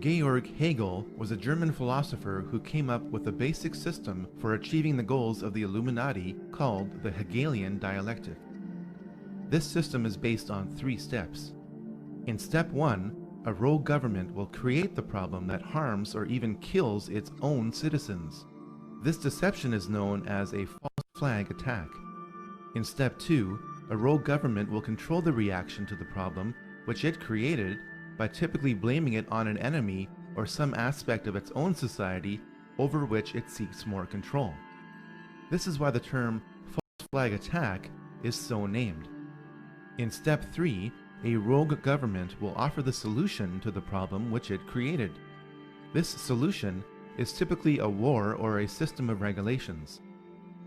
Georg Hegel was a German philosopher who came up with a basic system for achieving the goals of the Illuminati called the Hegelian Dialectic. This system is based on 3 steps. In step 1, a rogue government will create the problem that harms or even kills its own citizens. This deception is known as a false flag attack. In step 2, a rogue government will control the reaction to the problem which it created by typically blaming it on an enemy or some aspect of its own society over which it seeks more control. This is why the term false flag attack is so named. In step 3, a rogue government will offer the solution to the problem which it created. This solution is typically a war or a system of regulations.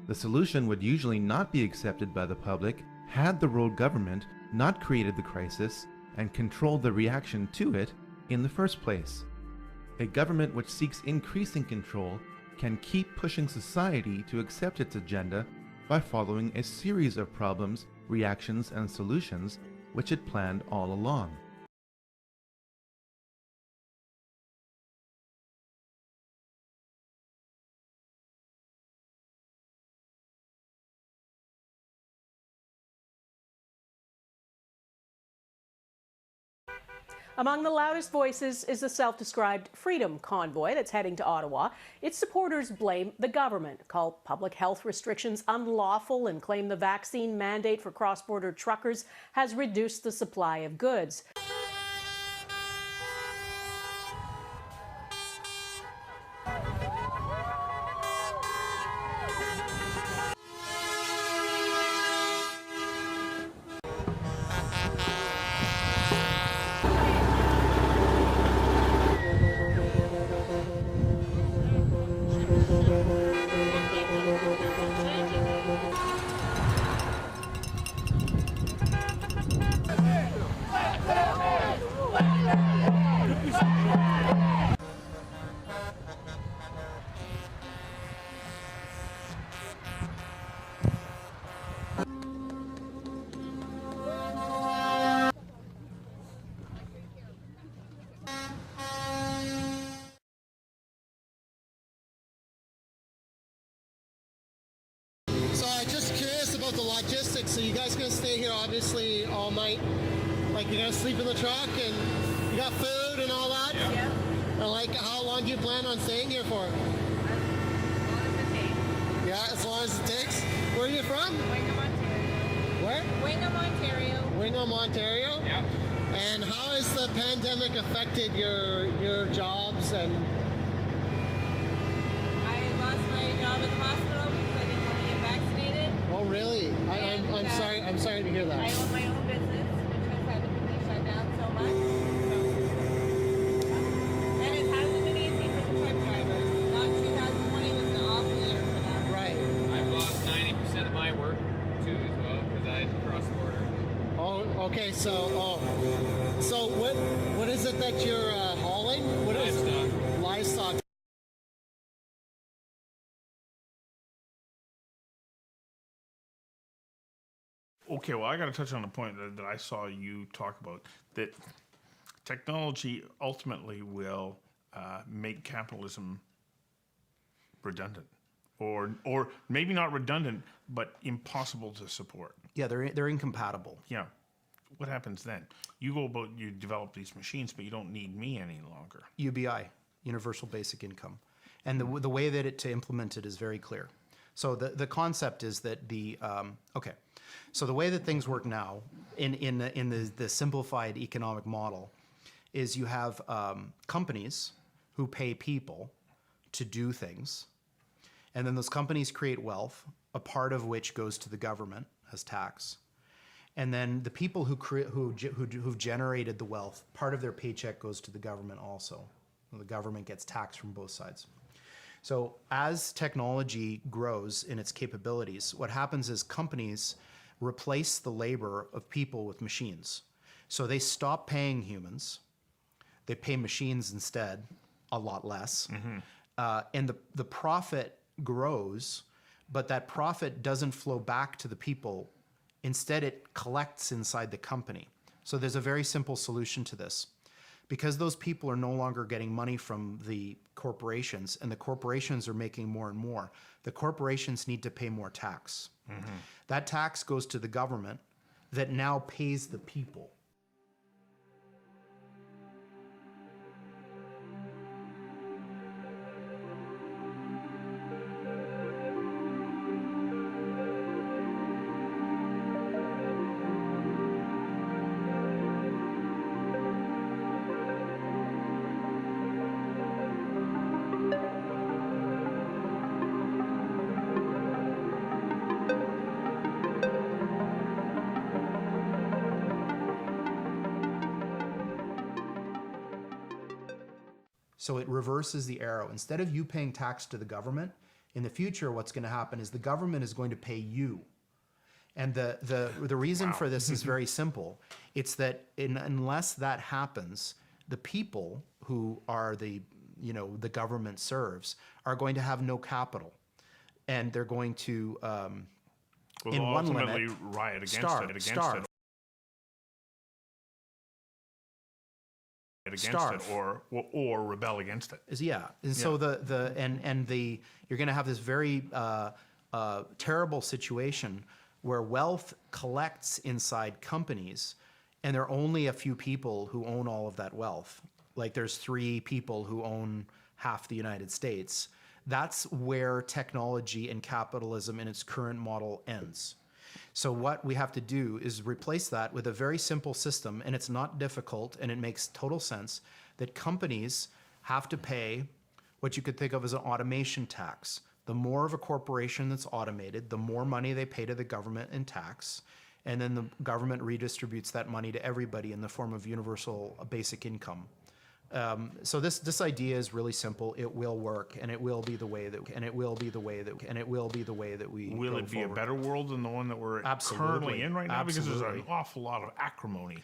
The solution would usually not be accepted by the public had the rogue government not created the crisis and controlled the reaction to it in the first place. A government which seeks increasing control can keep pushing society to accept its agenda by following a series of problems, reactions, and solutions which it planned all along. Among the loudest voices is the self-described Freedom Convoy that's heading to Ottawa. Its supporters blame the government, call public health restrictions unlawful, and claim the vaccine mandate for cross-border truckers has reduced the supply of goods. Just curious about the logistics. So you guys gonna stay here obviously all night? Like you're gonna sleep in the truck and you got food and all that? Yeah. And like how long do you plan on staying here for? As long as it takes. Yeah, as long as it takes. Where are you from? Wingham, Ontario. Where? Wingham, Ontario. Wingham, Ontario? Yeah. And how has the pandemic affected your jobs and I lost my job at the hospital because I didn't want to get vaccinated. oh really? I'm sorry to hear that. I own my own business, which has had to be shut down so much. And it hasn't been easy for the truck drivers. Not 2020 was an awful year for them. Right. I've lost 90% of my work too as well because I had to cross the border. Oh, okay. So what is it that you're hauling? What is it? Livestock. Okay, well, I got to touch on a point that I saw you talk about, that technology ultimately will make capitalism redundant, or maybe not redundant, but impossible to support. Yeah, they're incompatible. Yeah. What happens then? You go about, you develop these machines, but you don't need me any longer. UBI, Universal Basic Income. And the way that to implement it is very clear. So the concept is that okay. So the way that things work now in the simplified economic model is you have companies who pay people to do things, and then those companies create wealth, a part of which goes to the government as tax. And then the people who've generated the wealth, part of their paycheck goes to the government also. The government gets taxed from both sides. So as technology grows in its capabilities, what happens is companies replace the labor of people with machines. So they stop paying humans. They pay machines instead, a lot less. Mm-hmm. And the profit grows, but that profit doesn't flow back to the people. Instead, it collects inside the company. So there's a very simple solution to this. because those people are no longer getting money from the corporations, and the corporations are making more and more, the corporations need to pay more tax. That tax goes to the government that now pays the people. So it reverses the arrow. Instead of you paying tax to the government, in the future, what's going to happen is the government is going to pay you. And the reason for this is very simple. It's that unless that happens, the people who are the government serves are going to have no capital. And they're going to, in one ultimately limit, riot against starve. Or rebel against it. So you're going to have this very terrible situation where wealth collects inside companies, and there are only a few people who own all of that wealth. Like there's 3 people who own half the United States. That's where technology and capitalism in its current model ends. So what we have to do is replace that with a very simple system, and it's not difficult, and it makes total sense, that companies have to pay what you could think of as an automation tax. The more of a corporation that's automated, the more money they pay to the government in tax, and then the government redistributes that money to everybody in the form of universal basic income. So this idea is really simple. It will work, and it will be the way that we Will go it be forward. a better world than the one that we're Absolutely. currently in right now? Because there's Absolutely. an awful lot of acrimony.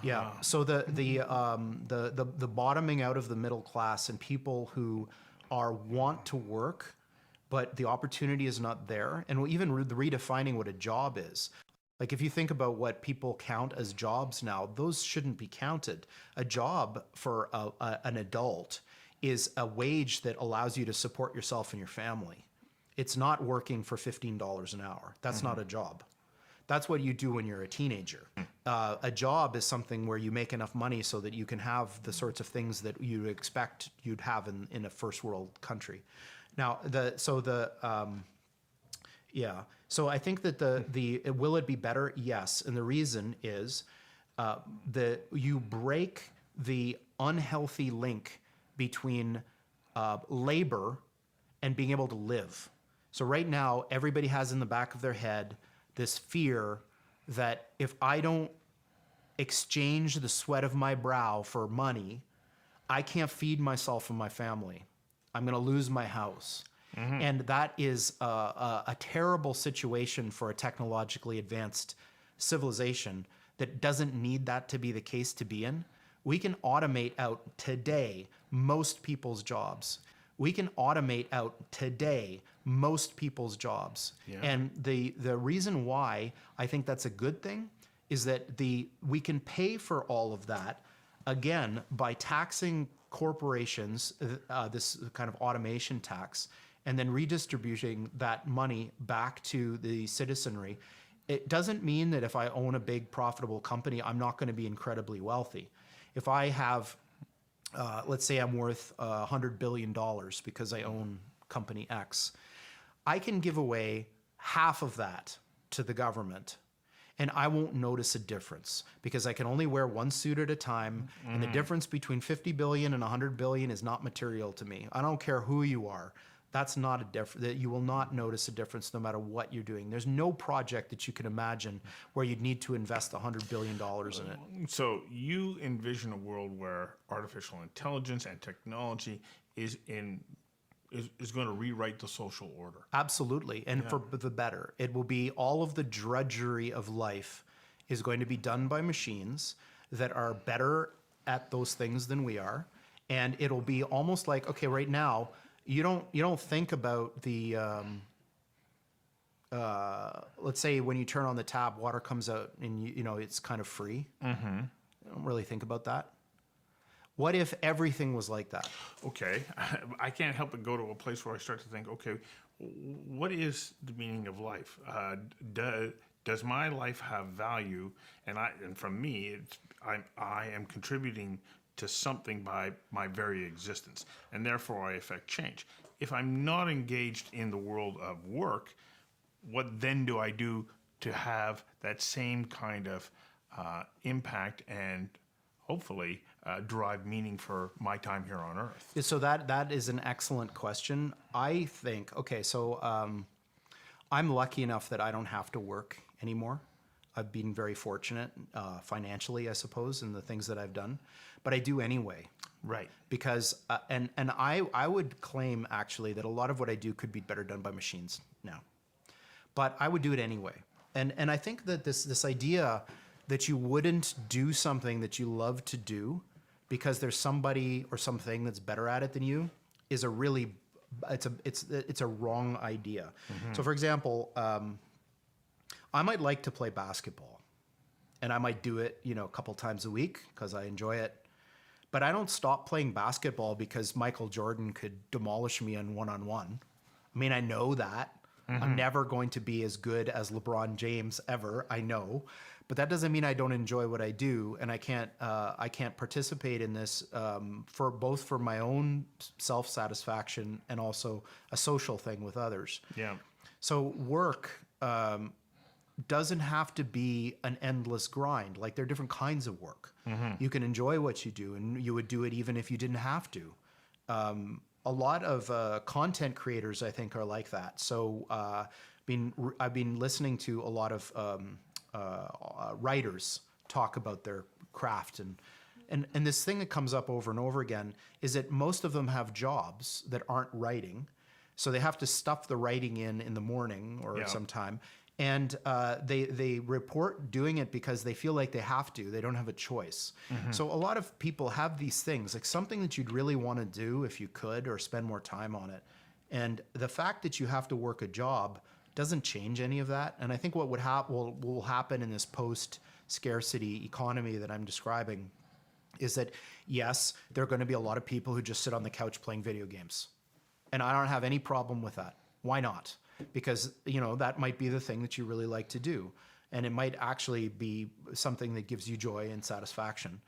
Yeah. So the bottoming out of the middle class and people who want to work, but the opportunity is not there, and even redefining what a job is. Like if you think about what people count as jobs now, those shouldn't be counted. A job for an adult is a wage that allows you to support yourself and your family. It's not working for $15 an hour. That's not a job. That's what you do when you're a teenager. A job is something where you make enough money so that you can have the sorts of things that you expect you'd have in a first world country. Now, So I think that will it be better? Yes, and the reason is that you break the unhealthy link between labor and being able to live. So right now, everybody has in the back of their head this fear that if I don't exchange the sweat of my brow for money, I can't feed myself and my family. I'm going to lose my house. And that is a terrible situation for a technologically advanced civilization that doesn't need that to be the case to be in. We can automate out today most people's jobs. And the reason why I think that's a good thing is that we can pay for all of that, again, by taxing corporations, this kind of automation tax, and then redistributing that money back to the citizenry. It doesn't mean that if I own a big profitable company, I'm not going to be incredibly wealthy. If I have, let's say I'm worth $100 billion because I own company X, I can give away half of that to the government, and I won't notice a difference because I can only wear one suit at a time, and the difference between 50 billion and 100 billion is not material to me. I don't care who you are. That's not a difference. That you will not notice a difference no matter what you're doing. There's no project that you can imagine where you'd need to invest $100 billion in it. So you envision a world where artificial intelligence and technology is going to rewrite the social order. Absolutely, and for the better. It will be all of the drudgery of life is going to be done by machines that are better at those things than we are, and it'll be almost like, okay, right now, you don't think about the let's say when you turn on the tap, water comes out and you know it's kind of free. You don't really think about that. What if everything was like that? Okay, I can't help but go to a place where I start to think, okay, what is the meaning of life? Does my life have value? And from me, I am contributing to something by my very existence, and therefore I affect change. If I'm not engaged in the world of work, what then do I do to have that same kind of impact and hopefully derive meaning for my time here on Earth? So that is an excellent question. I think, okay, so I'm lucky enough that I don't have to work anymore. I've been very fortunate financially, I suppose, in the things that I've done, but I do anyway. Right. Because, and I would claim actually that a lot of what I do could be better done by machines now, but I would do it anyway. And I think that this idea that you wouldn't do something that you love to do because there's somebody or something that's better at it than you is a really, it's a wrong idea. So for example, I might like to play basketball and I might do it, a couple times a week because I enjoy it. But I don't stop playing basketball because Michael Jordan could demolish me in one-on-one. I mean, I know that. I'm never going to be as good as LeBron James ever, I know. But that doesn't mean I don't enjoy what I do, and I can't participate in this for my own self-satisfaction and also a social thing with others. Yeah. So work doesn't have to be an endless grind. Like, there are different kinds of work. You can enjoy what you do, and you would do it even if you didn't have to. A lot of content creators, I think, are like that. So I've been listening to a lot of writers talk about their craft, and this thing that comes up over and over again is that most of them have jobs that aren't writing, so they have to stuff the writing in the morning or sometime, and they report doing it because they feel like they have to. They don't have a choice. So a lot of people have these things, like something that you'd really want to do if you could, or spend more time on it, and the fact that you have to work a job doesn't change any of that. And I think what will happen in this post-scarcity economy that I'm describing is that, yes, there are going to be a lot of people who just sit on the couch playing video games. And I don't have any problem with that. Why not? Because, that might be the thing that you really like to do. And it might actually be something that gives you joy and satisfaction.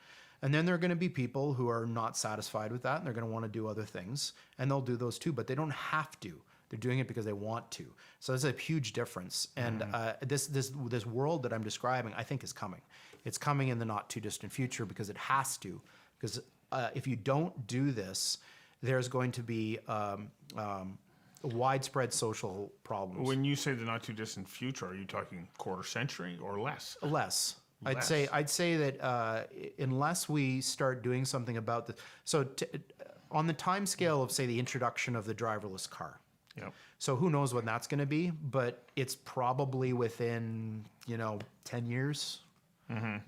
And then there are going to be people who are not satisfied with that, and they're going to want to do other things, and they'll do those too, but they don't have to. They're doing it because they want to. So there's a huge difference. And this world that I'm describing, I think, is coming. It's coming in the not too distant future because it has to. Because if you don't do this, there's going to be widespread social problems. When you say the not too distant future, are you talking quarter century or less? Less. I'd say that unless we start doing something about this. So on the time scale of, say, the introduction of the driverless car. Yep. So who knows when that's going to be, but it's probably within, 10 years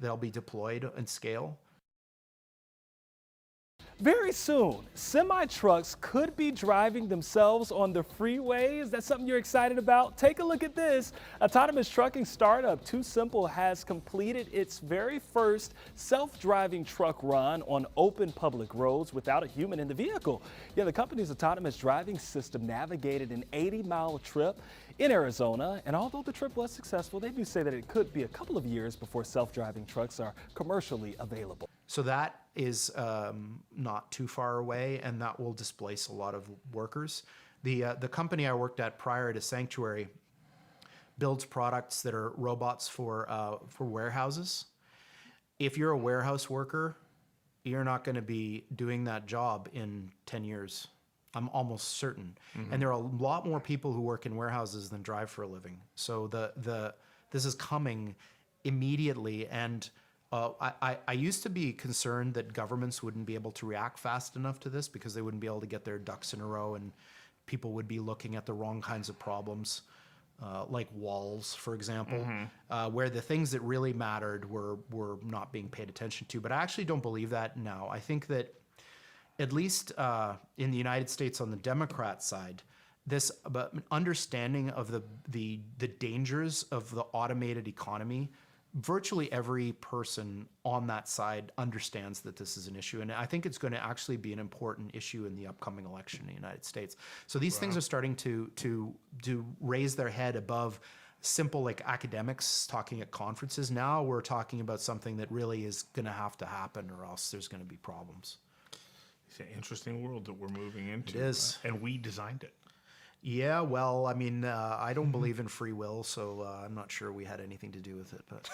they'll be deployed and scale. Very soon, semi-trucks could be driving themselves on the freeways. That's something you're excited about? Take a look at this. Autonomous trucking startup Too Simple has completed its very first self-driving truck run on open public roads without a human in the vehicle. Yeah, the company's autonomous driving system navigated an 80-mile trip in Arizona, and although the trip was successful, they do say that it could be a couple of years before self-driving trucks are commercially available. So that is not too far away, and that will displace a lot of workers. The company I worked at prior to Sanctuary builds products that are robots for warehouses. If you're a warehouse worker, you're not going to be doing that job in 10 years. I'm almost certain. And there are a lot more people who work in warehouses than drive for a living. So this is coming immediately, and I used to be concerned that governments wouldn't be able to react fast enough to this because they wouldn't be able to get their ducks in a row, and people would be looking at the wrong kinds of problems, like walls, for example, where the things that really mattered were not being paid attention to. But I actually don't believe that now. I think that at least in the United States on the Democrat side, this understanding of the dangers of the automated economy virtually every person on that side understands that this is an issue. And I think it's going to actually be an important issue in the upcoming election in the United States. So these things are starting to raise their head above simple like academics talking at conferences. Now we're talking about something that really is going to have to happen, or else there's going to be problems. It's an interesting world that we're moving into. It is. And we designed it. Yeah, well, I mean, I don't believe in free will, so I'm not sure we had anything to do with it. But